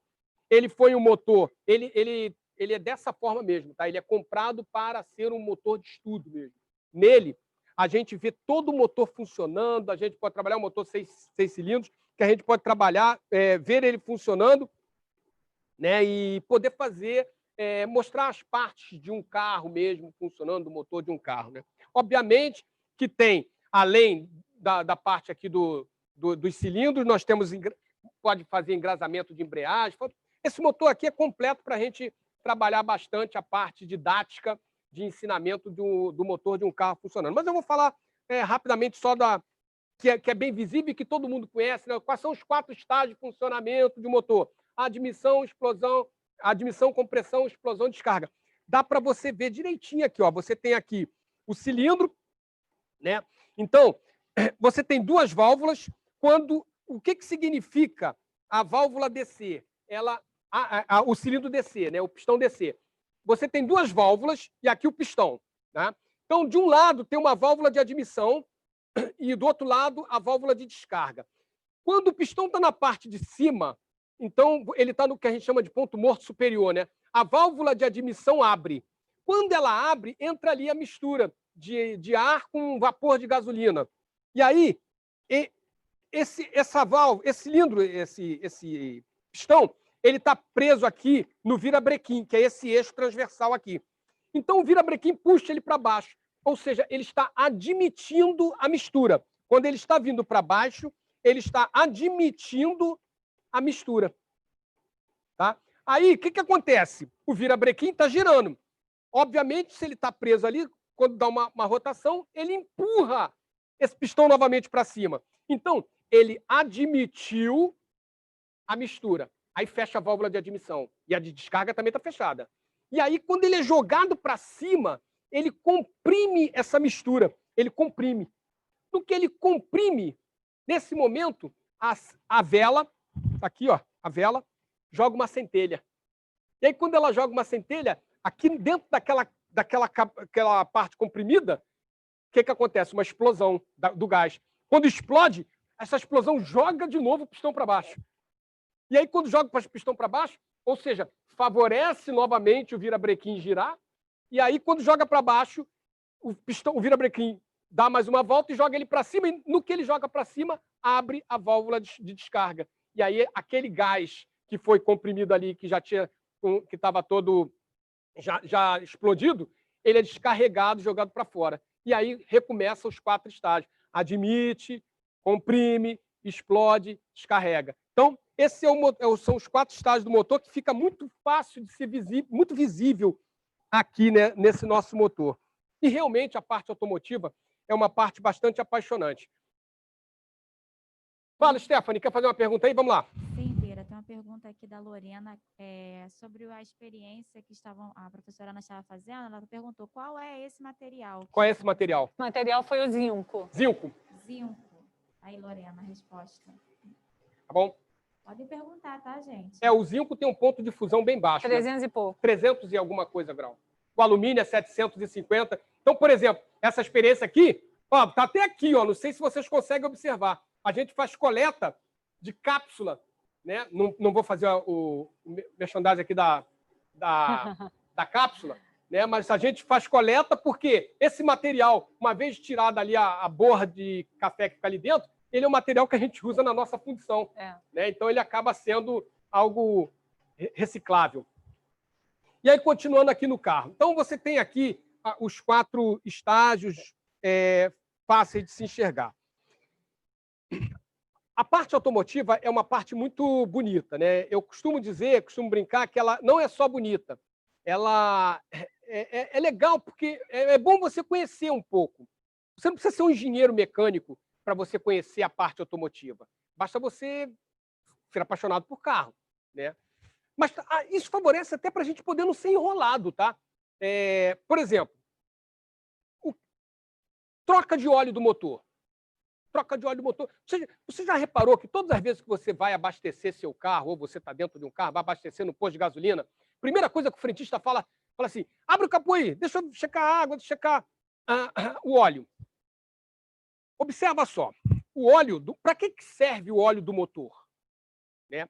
ele foi um motor, ele é dessa forma mesmo, tá? Ele é comprado para ser um motor de estudo mesmo. Nele, a gente vê todo o motor funcionando, a gente pode trabalhar um motor 6 cilindros, que a gente pode trabalhar, ver ele funcionando, né? E poder fazer, mostrar as partes de um carro mesmo funcionando, do motor de um carro, né? Obviamente que tem, além da parte aqui dos cilindros, nós temos, pode fazer engrasamento de embreagem. Esse motor aqui é completo para a gente trabalhar bastante a parte didática de ensinamento do motor de um carro funcionando. Mas eu vou falar rapidamente só que é bem visível e que todo mundo conhece, né? Quais são os 4 estágios de funcionamento de um motor? Admissão, explosão, compressão, explosão, descarga. Dá para você ver direitinho aqui, ó. Você tem aqui o cilindro, né? Então, você tem 2 válvulas. O que significa a válvula descer? O cilindro descer, né? O pistão descer. Você tem 2 válvulas e aqui o pistão, né? Então, de um lado tem uma válvula de admissão e do outro lado a válvula de descarga. Quando o pistão está na parte de cima, então ele está no que a gente chama de ponto morto superior, né? A válvula de admissão abre. Quando ela abre, entra ali a mistura de ar com vapor de gasolina. E aí, essa válvula, esse cilindro, esse pistão, ele está preso aqui no virabrequim, que é esse eixo transversal aqui. Então, o virabrequim puxa ele para baixo. Ou seja, ele está admitindo a mistura. Quando ele está vindo para baixo, ele está admitindo a mistura. Tá? Aí, o que acontece? O virabrequim está girando. Obviamente, se ele está preso ali, quando dá uma rotação, ele empurra esse pistão novamente para cima. Então, ele admitiu a mistura. Aí fecha a válvula de admissão. E a de descarga também está fechada. E aí, quando ele é jogado para cima, ele comprime essa mistura. Ele comprime. No que ele comprime, nesse momento, a vela, aqui, ó, a vela, joga uma centelha. E aí, quando ela joga uma centelha, aqui dentro daquela parte comprimida, o que acontece? Uma explosão do gás. Quando explode, essa explosão joga de novo o pistão para baixo. E aí, quando joga o pistão para baixo, ou seja, favorece novamente o virabrequim girar, e aí, quando joga para baixo, o virabrequim dá mais uma volta e joga ele para cima, e no que ele joga para cima, abre a válvula de descarga. E aí, aquele gás que foi comprimido ali, que estava todo já explodido, ele é descarregado, jogado para fora. E aí recomeça os 4 estágios. Admite, comprime, explode, descarrega. Então, esses são os 4 estágios do motor, que fica muito fácil de ser muito visível aqui, né, nesse nosso motor. E realmente a parte automotiva é uma parte bastante apaixonante. Fala, Stephanie, quer fazer uma pergunta aí? Vamos lá. Sim, Pira, tem uma pergunta aqui da Lorena sobre a experiência que a professora Ana estava fazendo. Ela perguntou qual é esse material. Qual é esse material? O material foi o zinco. Zinco. Zinco. Aí, Lorena, a resposta. Tá bom? Pode perguntar, tá, gente? O zinco tem um ponto de fusão bem baixo. 300 né? e pouco. 300 e alguma coisa grau. O alumínio é 750. Então, por exemplo, essa experiência aqui, ó, tá até aqui, ó, não sei se vocês conseguem observar. A gente faz coleta de cápsula, né? Não vou fazer o merchandising aqui da cápsula, né? Mas a gente faz coleta porque esse material, uma vez tirada ali a borra de café que fica ali dentro, ele é um material que a gente usa na nossa fundição. Né? Então, ele acaba sendo algo reciclável. E aí, continuando aqui no carro. Então, você tem aqui os 4 estágios fáceis de se enxergar. A parte automotiva é uma parte muito bonita, né? Eu costumo brincar que ela não é só bonita. Ela é legal porque é bom você conhecer um pouco. Você não precisa ser um engenheiro mecânico para você conhecer a parte automotiva. Basta você ser apaixonado por carro, né? Mas isso favorece até para a gente poder não ser enrolado, tá? Por exemplo, troca de óleo do motor. Troca de óleo do motor. Você já reparou que todas as vezes que você vai abastecer seu carro, ou você está dentro de um carro, vai abastecer no posto de gasolina, primeira coisa que o frentista fala assim, abre o capô aí, deixa eu checar a água, deixa eu checar o óleo. Observa só, o óleo, para que serve o óleo do motor? Né?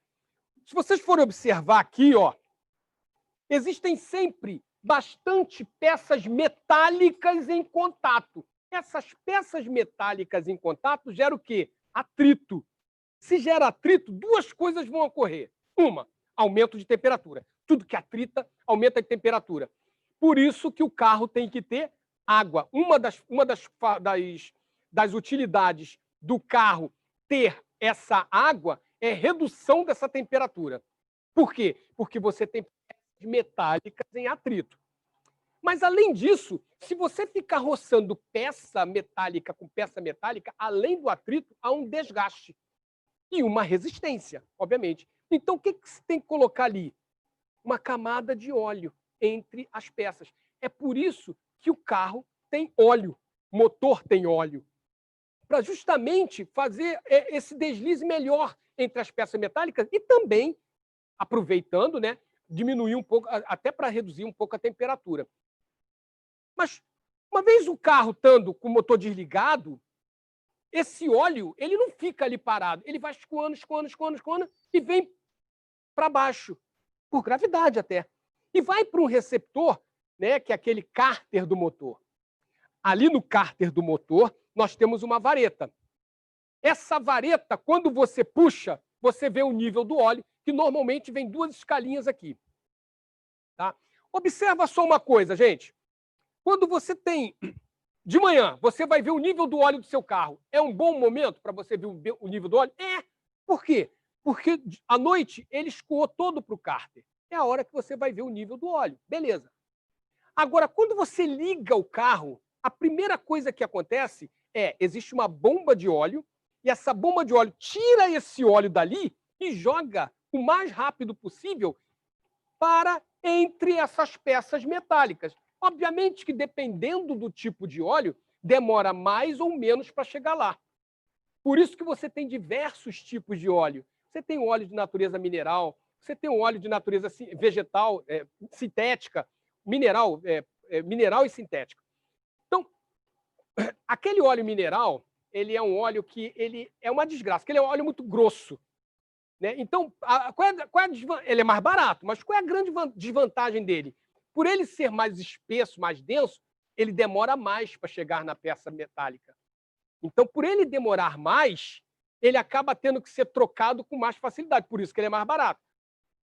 Se vocês forem observar aqui, ó, existem sempre bastante peças metálicas em contato. Essas peças metálicas em contato geram o quê? Atrito. Se gera atrito, 2 coisas vão ocorrer. Uma, aumento de temperatura. Tudo que atrita, aumenta a temperatura. Por isso que o carro tem que ter água. Uma das utilidades do carro ter essa água é redução dessa temperatura. Por quê? Porque você tem peças metálicas em atrito. Mas, além disso, se você ficar roçando peça metálica com peça metálica, além do atrito, há um desgaste e uma resistência, obviamente. Então, o que você tem que colocar ali? Uma camada de óleo entre as peças. É por isso que o carro tem óleo, o motor tem óleo, para justamente fazer esse deslize melhor entre as peças metálicas e também, aproveitando, né, diminuir um pouco, até para reduzir um pouco a temperatura. Mas, uma vez o carro estando com o motor desligado, esse óleo ele não fica ali parado. Ele vai escoando e vem para baixo, por gravidade até. E vai para um receptor, né, que é aquele cárter do motor. Ali no cárter do motor, nós temos uma vareta. Essa vareta, quando você puxa, você vê o nível do óleo, que normalmente vem 2 escalinhas aqui. Tá? Observa só uma coisa, gente. Quando você tem, de manhã, você vai ver o nível do óleo do seu carro. É um bom momento para você ver o nível do óleo? É. Por quê? Porque à noite ele escoou todo para o cárter. É a hora que você vai ver o nível do óleo. Beleza. Agora, quando você liga o carro, a primeira coisa que acontece existe uma bomba de óleo, e essa bomba de óleo tira esse óleo dali e joga o mais rápido possível para entre essas peças metálicas. Obviamente que, dependendo do tipo de óleo, demora mais ou menos para chegar lá. Por isso que você tem diversos tipos de óleo. Você tem o óleo de natureza mineral, você tem o óleo de natureza vegetal, sintética, mineral e sintética. Então, aquele óleo mineral, ele é um óleo que ele é uma desgraça, porque ele é um óleo muito grosso. Né? Então, ele é mais barato, mas qual é a grande desvantagem dele? Por ele ser mais espesso, mais denso, ele demora mais para chegar na peça metálica. Então, por ele demorar mais, ele acaba tendo que ser trocado com mais facilidade, por isso que ele é mais barato.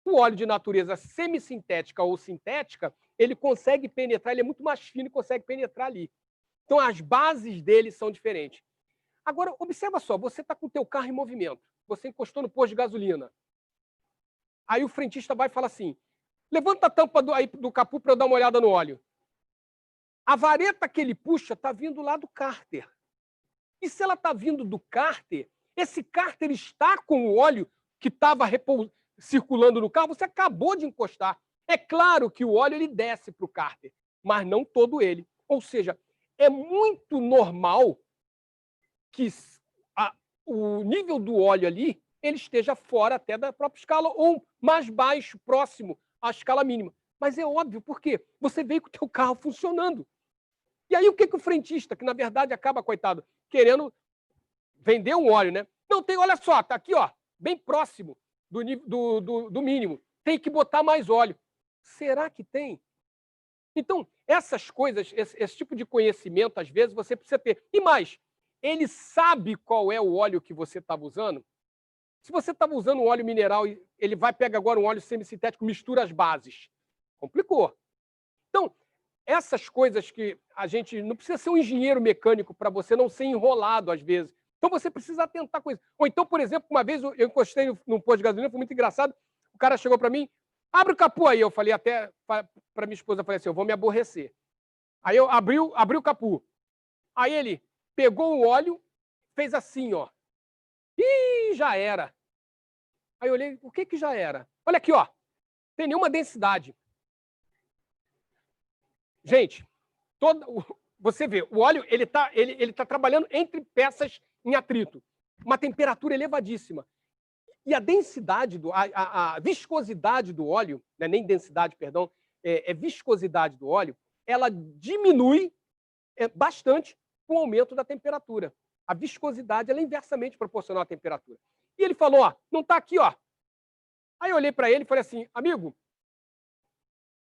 O óleo de natureza semissintética ou sintética, ele consegue penetrar, ele é muito mais fino e consegue penetrar ali. Então, as bases dele são diferentes. Agora, observa só, você está com o teu carro em movimento, você encostou no posto de gasolina. Aí o frentista vai e fala assim, levanta a tampa do capô para eu dar uma olhada no óleo. A vareta que ele puxa está vindo lá do cárter. E se ela está vindo do cárter, esse cárter está com o óleo que estava circulando no carro, você acabou de encostar. É claro que o óleo ele desce para o cárter, mas não todo ele. Ou seja, é muito normal que o nível do óleo ali ele esteja fora até da própria escala ou mais baixo, próximo à escala mínima. Mas é óbvio, por quê? Você veio com o teu carro funcionando. E aí o que o frentista, que na verdade acaba, coitado, querendo vender um óleo, né? Não tem, olha só, tá aqui, ó, bem próximo do mínimo. Tem que botar mais óleo. Será que tem? Então, essas coisas, esse tipo de conhecimento, às vezes, você precisa ter. E mais, ele sabe qual é o óleo que você estava usando? Se você estava usando um óleo mineral, ele vai pegar agora um óleo semissintético, mistura as bases. Complicou. Então, essas coisas que a gente não precisa ser um engenheiro mecânico para você não ser enrolado às vezes. Então você precisa atentar com isso. Ou então, por exemplo, uma vez eu encostei num posto de gasolina, foi muito engraçado. O cara chegou para mim, abre o capô aí. Eu falei até para minha esposa, eu falei assim, eu vou me aborrecer. Aí eu abri o capô. Aí ele pegou o óleo, fez assim, ó. Ih, já era. Aí eu olhei, o que já era? Olha aqui, ó. Tem nenhuma densidade. Gente, você vê, o óleo ele tá trabalhando entre peças em atrito, uma temperatura elevadíssima. E a densidade, a viscosidade do óleo, não é nem densidade, perdão, é viscosidade do óleo, ela diminui bastante com o aumento da temperatura. A viscosidade ela é inversamente proporcional à temperatura. E ele falou, ó, não está aqui, ó. Aí eu olhei para ele e falei assim, amigo,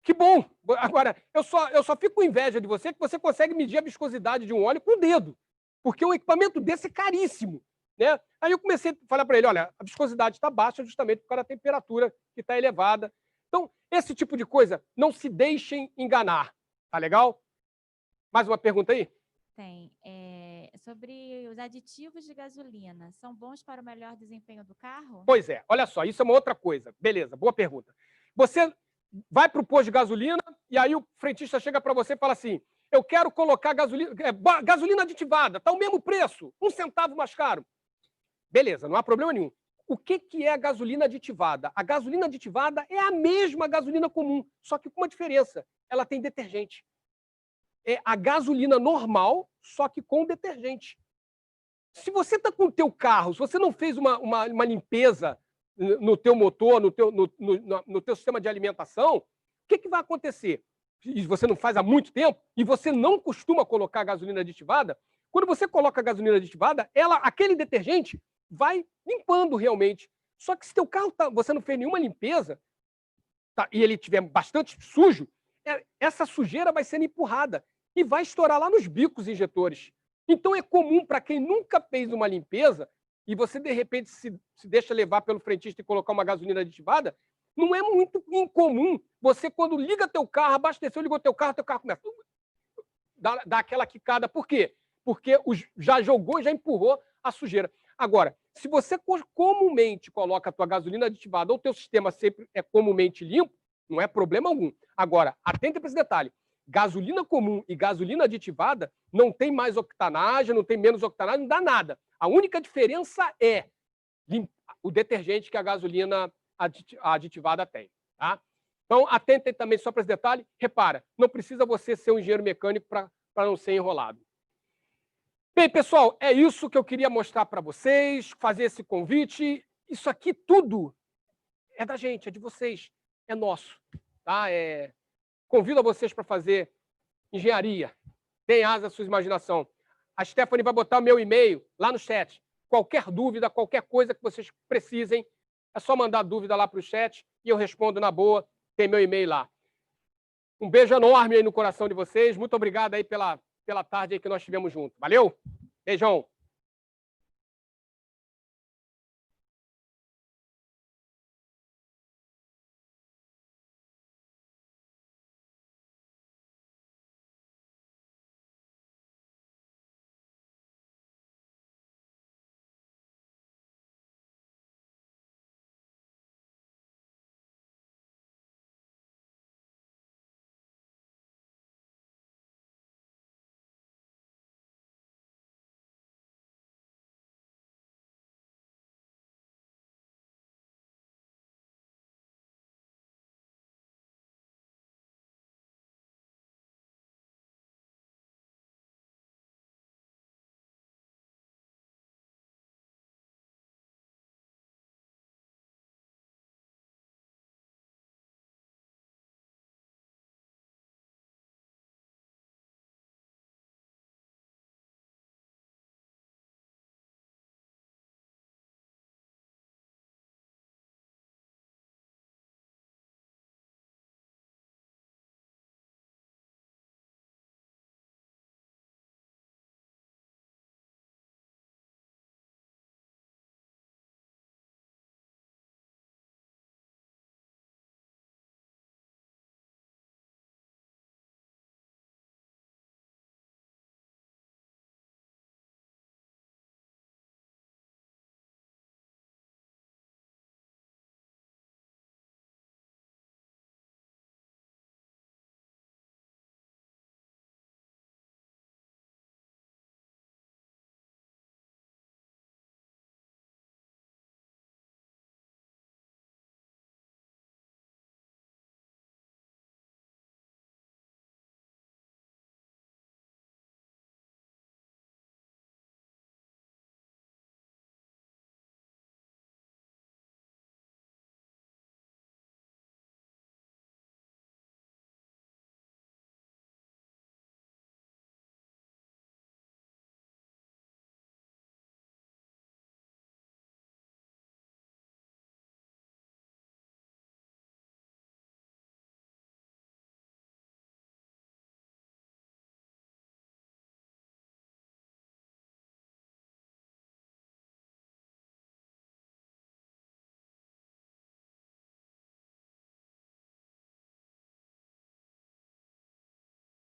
que bom! Agora, eu só fico com inveja de você que você consegue medir a viscosidade de um óleo com o dedo, porque um equipamento desse é caríssimo. Né? Aí eu comecei a falar para ele, olha, a viscosidade está baixa justamente por causa da temperatura que está elevada. Então, esse tipo de coisa, não se deixem enganar. Tá legal? Mais uma pergunta aí? Tem. Sobre os aditivos de gasolina, são bons para o melhor desempenho do carro? Pois é, olha só, isso é uma outra coisa. Beleza, boa pergunta. Você vai para o posto de gasolina e aí o frentista chega para você e fala assim, eu quero colocar gasolina aditivada, está o mesmo preço, 1 centavo mais caro. Beleza, não há problema nenhum. O que é a gasolina aditivada? A gasolina aditivada é a mesma gasolina comum, só que com uma diferença. Ela tem detergente. É a gasolina normal, só que com detergente. Se você está com o teu carro, se você não fez uma limpeza no teu motor, no teu sistema de alimentação, o que vai acontecer? E você não faz há muito tempo, e você não costuma colocar gasolina aditivada, quando você coloca a gasolina aditivada, aquele detergente vai limpando realmente. Só que se teu carro você não fez nenhuma limpeza, e ele estiver bastante sujo, essa sujeira vai sendo empurrada e vai estourar lá nos bicos injetores. Então é comum para quem nunca fez uma limpeza e você, de repente, se deixa levar pelo frentista e colocar uma gasolina aditivada, não é muito incomum você, quando liga teu carro, abasteceu, ligou teu carro começa a dar aquela quicada. Por quê? Porque já jogou, já empurrou a sujeira. Agora, se você comumente coloca a tua gasolina aditivada ou o teu sistema sempre é comumente limpo, não é problema algum. Agora, atente para esse detalhe. Gasolina comum e gasolina aditivada não tem mais octanagem, não tem menos octanagem, não dá nada. A única diferença é o detergente que a gasolina aditivada tem. Tá? Então, atentem também só para esse detalhe. Repara, não precisa você ser um engenheiro mecânico para não ser enrolado. Bem, pessoal, é isso que eu queria mostrar para vocês, fazer esse convite. Isso aqui tudo é da gente, é de vocês, é nosso. Tá? Convido a vocês para fazer engenharia. Deem asa à sua imaginação. A Stephanie vai botar o meu e-mail lá no chat. Qualquer dúvida, qualquer coisa que vocês precisem, é só mandar dúvida lá para o chat e eu respondo na boa. Tem meu e-mail lá. Um beijo enorme aí no coração de vocês. Muito obrigado aí pela tarde aí que nós tivemos juntos. Valeu? Beijão.